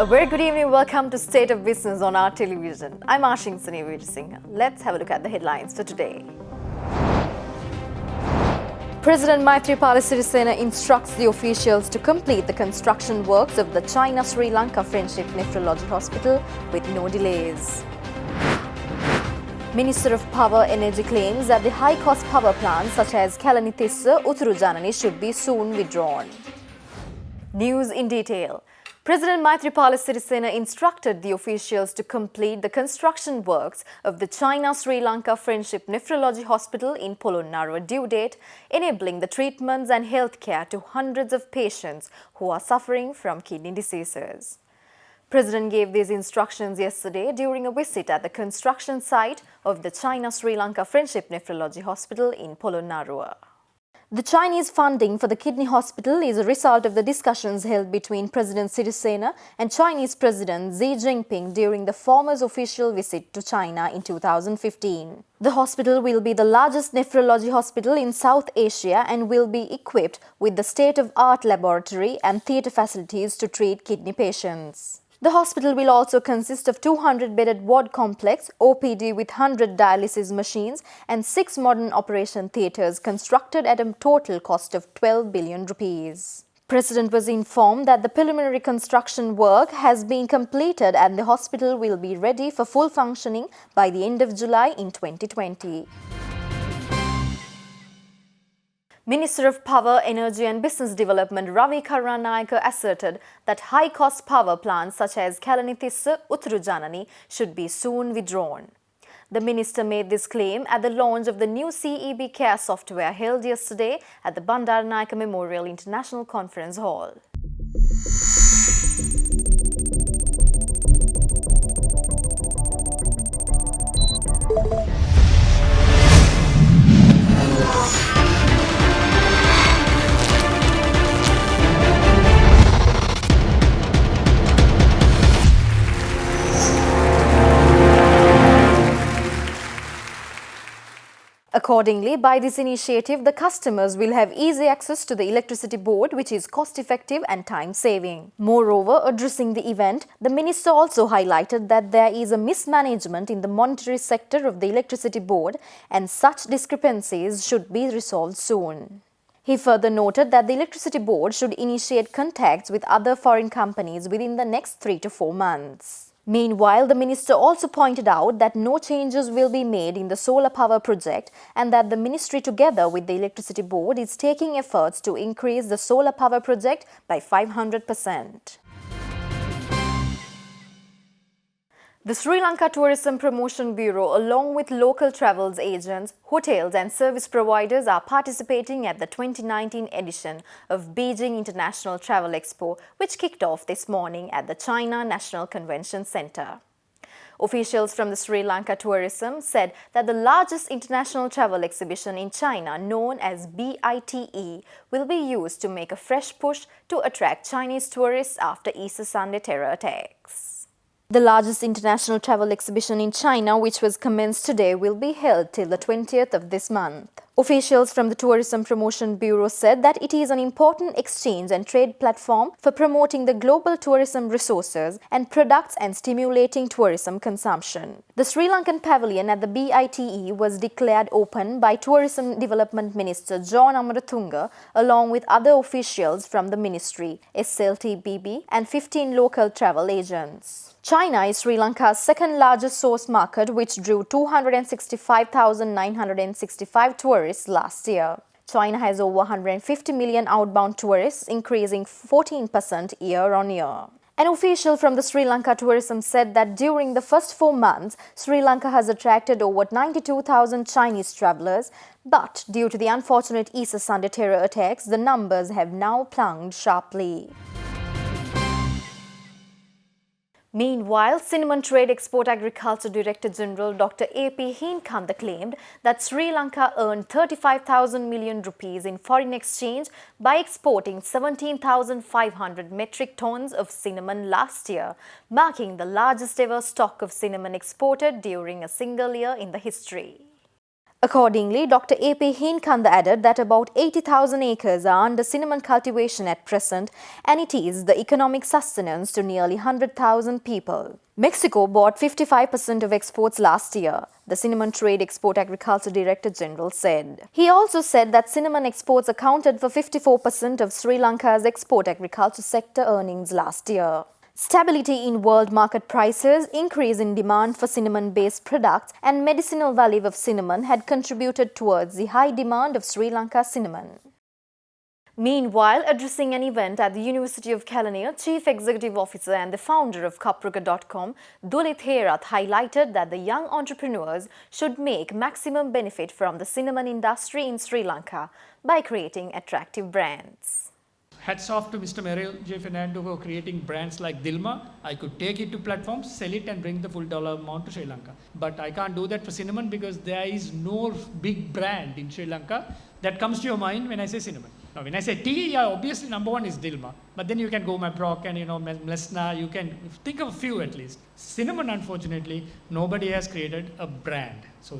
A very good evening. Welcome to State of Business on our television. I'm Ashin Sunny Singh. Let's have a look at the headlines for today. President Maithripala Sirisena instructs the officials to complete the construction works of the China-Sri Lanka Friendship Nephrology Hospital with no delays. Minister of Power Energy claims that the high-cost power plants such as Kalanithissa, Uturujanani should be soon withdrawn. News in detail. President Maithripala Sirisena instructed the officials to complete the construction works of the China-Sri Lanka Friendship Nephrology Hospital in Polonnaruwa due date, enabling the treatments and healthcare to hundreds of patients who are suffering from kidney diseases. President gave these instructions yesterday during a visit at the construction site of the China-Sri Lanka Friendship Nephrology Hospital in Polonnaruwa. The Chinese funding for the kidney hospital is a result of the discussions held between President Sirisena and Chinese President Xi Jinping during the former's official visit to China in 2015. The hospital will be the largest nephrology hospital in South Asia and will be equipped with the state-of-art laboratory and theatre facilities to treat kidney patients. The hospital will also consist of 200-bedded ward complex, OPD with 100 dialysis machines and 6 modern operation theatres constructed at a total cost of 12 billion rupees. President was informed that the preliminary construction work has been completed and the hospital will be ready for full functioning by the end of July in 2020. Minister of Power, Energy and Business Development Ravi Karunanayake asserted that high-cost power plants such as Kalanithissa, Uturujanani should be soon withdrawn. The minister made this claim at the launch of the new CEB Care software held yesterday at the Bandaranaike Memorial International Conference Hall. Accordingly, by this initiative, the customers will have easy access to the electricity board, which is cost-effective and time-saving. Moreover, addressing the event, the minister also highlighted that there is a mismanagement in the monetary sector of the electricity board and such discrepancies should be resolved soon. He further noted that the electricity board should initiate contacts with other foreign companies within the next 3 to 4 months. Meanwhile, the minister also pointed out that no changes will be made in the solar power project and that the ministry together with the electricity board is taking efforts to increase the solar power project by 500%. The Sri Lanka Tourism Promotion Bureau, along with local travels agents, hotels and service providers, are participating at the 2019 edition of Beijing International Travel Expo, which kicked off this morning at the China National Convention Center. Officials from the Sri Lanka Tourism said that the largest international travel exhibition in China, known as BITE, will be used to make a fresh push to attract Chinese tourists after Easter Sunday terror attacks. The largest international travel exhibition in China, which was commenced today, will be held till the 20th of this month. Officials from the Tourism Promotion Bureau said that it is an important exchange and trade platform for promoting the global tourism resources and products and stimulating tourism consumption. The Sri Lankan pavilion at the BITE was declared open by Tourism Development Minister John Amaratunga along with other officials from the ministry, SLTBB and 15 local travel agents. China is Sri Lanka's second largest source market, which drew 265,965 tourists last year. China has over 150 million outbound tourists, increasing 14% year-on-year. An official from the Sri Lanka Tourism said that during the first 4 months, Sri Lanka has attracted over 92,000 Chinese travelers, but due to the unfortunate Easter Sunday terror attacks, the numbers have now plunged sharply. Meanwhile, Cinnamon Trade Export Agriculture Director General Dr. A.P. Heenkantha claimed that Sri Lanka earned 35,000 million rupees in foreign exchange by exporting 17,500 metric tons of cinnamon last year, marking the largest ever stock of cinnamon exported during a single year in the history. Accordingly, Dr. A.P. Heenkanda added that about 80,000 acres are under cinnamon cultivation at present, and it is the economic sustenance to nearly 100,000 people. Mexico bought 55% of exports last year, the Cinnamon Trade Export Agriculture Director General said. He also said that cinnamon exports accounted for 54% of Sri Lanka's export agriculture sector earnings last year. Stability in world market prices, increase in demand for cinnamon-based products, and medicinal value of cinnamon had contributed towards the high demand of Sri Lanka cinnamon. Meanwhile, addressing an event at the University of Kelaniya, Chief Executive Officer and the founder of Kapruka.com, Dulit Herath highlighted that the young entrepreneurs should make maximum benefit from the cinnamon industry in Sri Lanka by creating attractive brands. Hats off to Mr. Merrill J. Fernando for creating brands like Dilma. I could take it to platforms, sell it and bring the full dollar amount to Sri Lanka. But I can't do that for cinnamon because there is no big brand in Sri Lanka that comes to your mind when I say cinnamon. Now when I say tea, yeah, obviously number one is Dilma. But then you can go Maproc and Mlesna, you can think of a few at least. Cinnamon, unfortunately, nobody has created a brand. So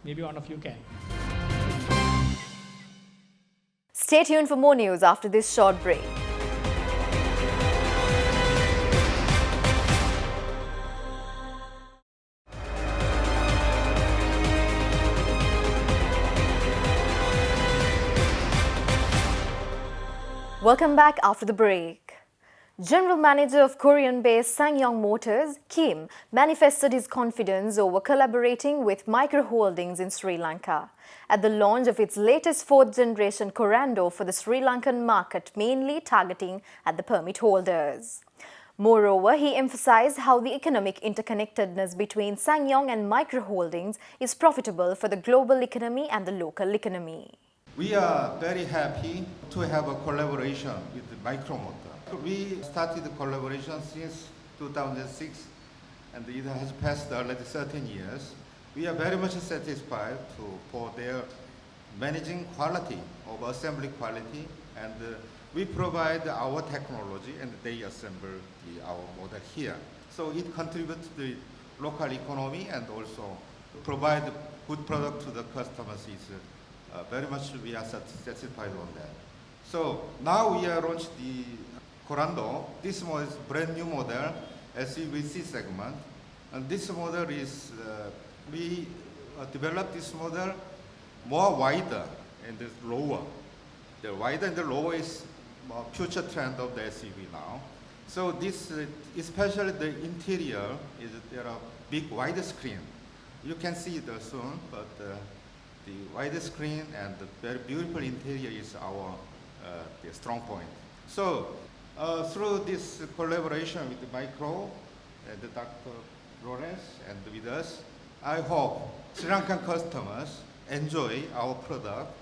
maybe one of you can. Stay tuned for more news after this short break. Welcome back after the break. General Manager of Korean-based SsangYong Motors, Kim, manifested his confidence over collaborating with micro-holdings in Sri Lanka at the launch of its latest fourth-generation Colombo for the Sri Lankan market, mainly targeting at the permit holders. Moreover, he emphasized how the economic interconnectedness between SsangYong and micro-holdings is profitable for the global economy and the local economy. We are very happy to have a collaboration with Micromotor. We started the collaboration since 2006 and it has passed already 13 years. We are very much satisfied for their managing quality of assembly quality, and we provide our technology and they assemble our model here. So it contributes to the local economy and also provide good product to the customers. Very much we are satisfied on that. So now we are launched the Colombo. This model is brand new model, SUV segment. And this model is, we developed this model more wider and lower. The wider and the lower is future trend of the SUV now. So this, especially the interior, there are big wide screen. You can see it soon, but the wide screen and the very beautiful interior is our the strong point. So through this collaboration with Micro and Dr. Lawrence and with us, I hope Sri Lankan customers enjoy our product.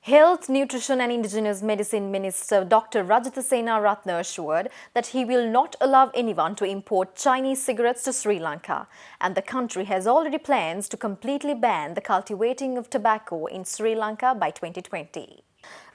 Health, Nutrition and Indigenous Medicine Minister Dr. Rajatha Sena assured that he will not allow anyone to import Chinese cigarettes to Sri Lanka, and the country has already plans to completely ban the cultivating of tobacco in Sri Lanka by 2020.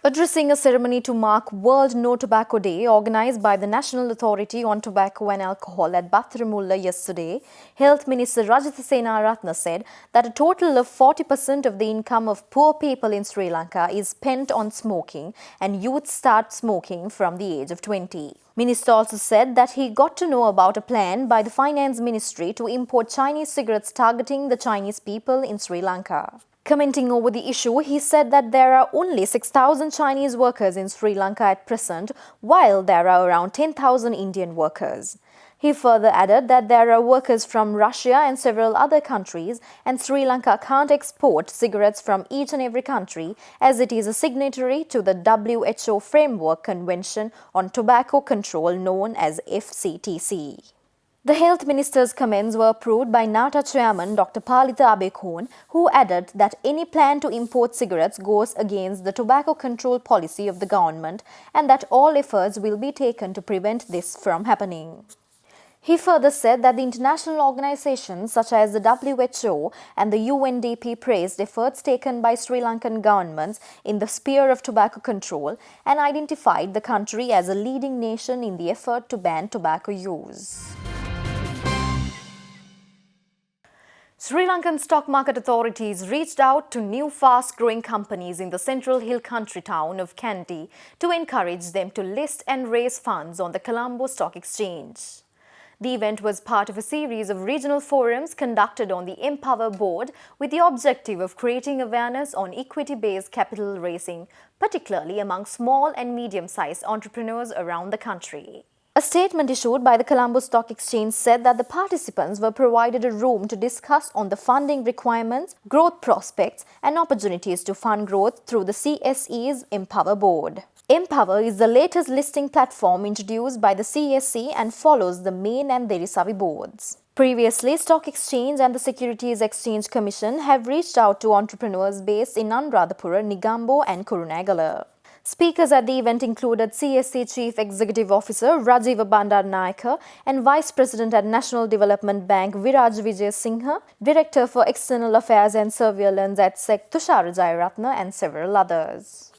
Addressing a ceremony to mark World No Tobacco Day organized by the National Authority on Tobacco and Alcohol at Batharamulla yesterday, Health Minister Rajatha Sena said that a total of 40% of the income of poor people in Sri Lanka is spent on smoking, and youth start smoking from the age of 20. Minister also said that he got to know about a plan by the Finance Ministry to import Chinese cigarettes targeting the Chinese people in Sri Lanka. Commenting over the issue, he said that there are only 6,000 Chinese workers in Sri Lanka at present, while there are around 10,000 Indian workers. He further added that there are workers from Russia and several other countries, and Sri Lanka can't export cigarettes from each and every country as it is a signatory to the WHO Framework Convention on Tobacco Control known as FCTC. The Health Minister's comments were approved by NATA Chairman Dr. Palitha Abekon, who added that any plan to import cigarettes goes against the tobacco control policy of the government and that all efforts will be taken to prevent this from happening. He further said that the international organizations such as the WHO and the UNDP praised efforts taken by Sri Lankan governments in the sphere of tobacco control and identified the country as a leading nation in the effort to ban tobacco use. Sri Lankan stock market authorities reached out to new fast-growing companies in the central hill country town of Kandy to encourage them to list and raise funds on the Colombo Stock Exchange. The event was part of a series of regional forums conducted on the Empower board with the objective of creating awareness on equity-based capital raising, particularly among small and medium-sized entrepreneurs around the country. A statement issued by the Colombo Stock Exchange said that the participants were provided a room to discuss on the funding requirements, growth prospects, and opportunities to fund growth through the CSE's Empower board. Empower is the latest listing platform introduced by the CSE and follows the main and Derisavi boards. Previously, Stock Exchange and the Securities Exchange Commission have reached out to entrepreneurs based in Anuradhapura, Negombo and Kurunegala. Speakers at the event included CSE Chief Executive Officer Rajiva Bandaranaike and Vice President at National Development Bank Viraj Vijay Singha, Director for External Affairs and Surveillance at SEC Tushara Jayaratna and several others.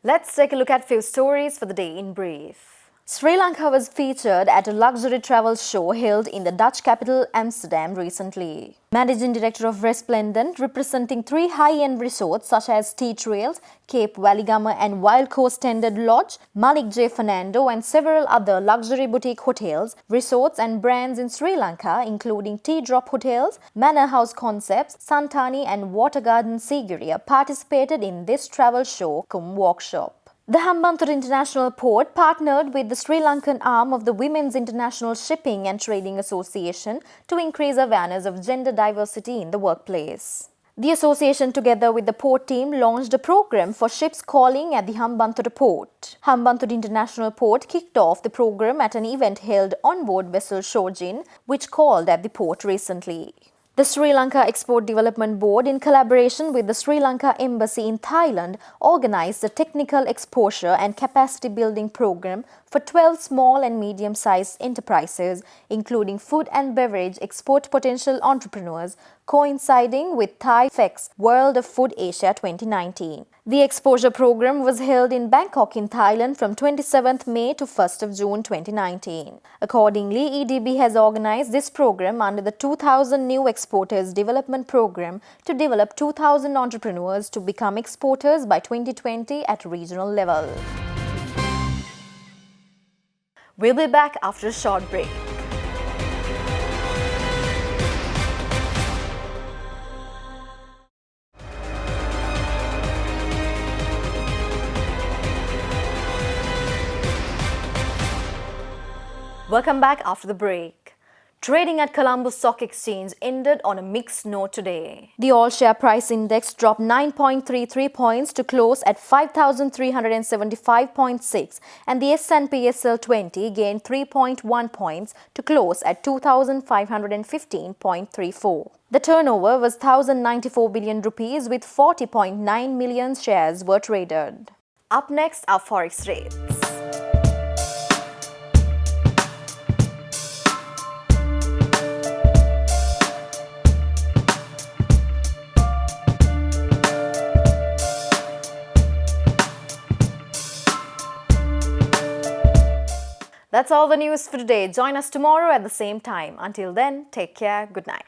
Let's take a look at few stories for the day in brief. Sri Lanka was featured at a luxury travel show held in the Dutch capital Amsterdam recently. Managing Director of Resplendent, representing 3 high-end resorts such as Tea Trails, Cape Waligama and Wild Coast Tended Lodge, Malik J. Fernando and several other luxury boutique hotels, resorts and brands in Sri Lanka including Tea Drop Hotels, Manor House Concepts, Santani and Water Garden Sigiriya participated in this travel show cum workshop. The Hambantota International Port partnered with the Sri Lankan arm of the Women's International Shipping and Trading Association to increase awareness of gender diversity in the workplace. The association, together with the port team, launched a program for ships calling at the Hambantota Port. Hambantota International Port kicked off the program at an event held on board vessel Shojin, which called at the port recently. The Sri Lanka Export Development Board, in collaboration with the Sri Lanka Embassy in Thailand, organized a technical exposure and capacity building program for 12 small and medium-sized enterprises, including food and beverage export potential entrepreneurs, coinciding with Thai FEC's World of Food Asia 2019. The exposure program was held in Bangkok in Thailand from 27th May to 1st of June 2019. Accordingly, EDB has organized this program under the 2000 New Exporters Development Program to develop 2000 entrepreneurs to become exporters by 2020 at regional level. We'll be back after a short break. Welcome back after the break. Trading at Colombo Stock Exchange ended on a mixed note today. The all-share price index dropped 9.33 points to close at 5,375.6 and the S&P SL 20 gained 3.1 points to close at 2,515.34. The turnover was 1,094 billion rupees with 40.9 million shares were traded. Up next are forex rates. That's all the news for today. Join us tomorrow at the same time. Until then, take care. Good night.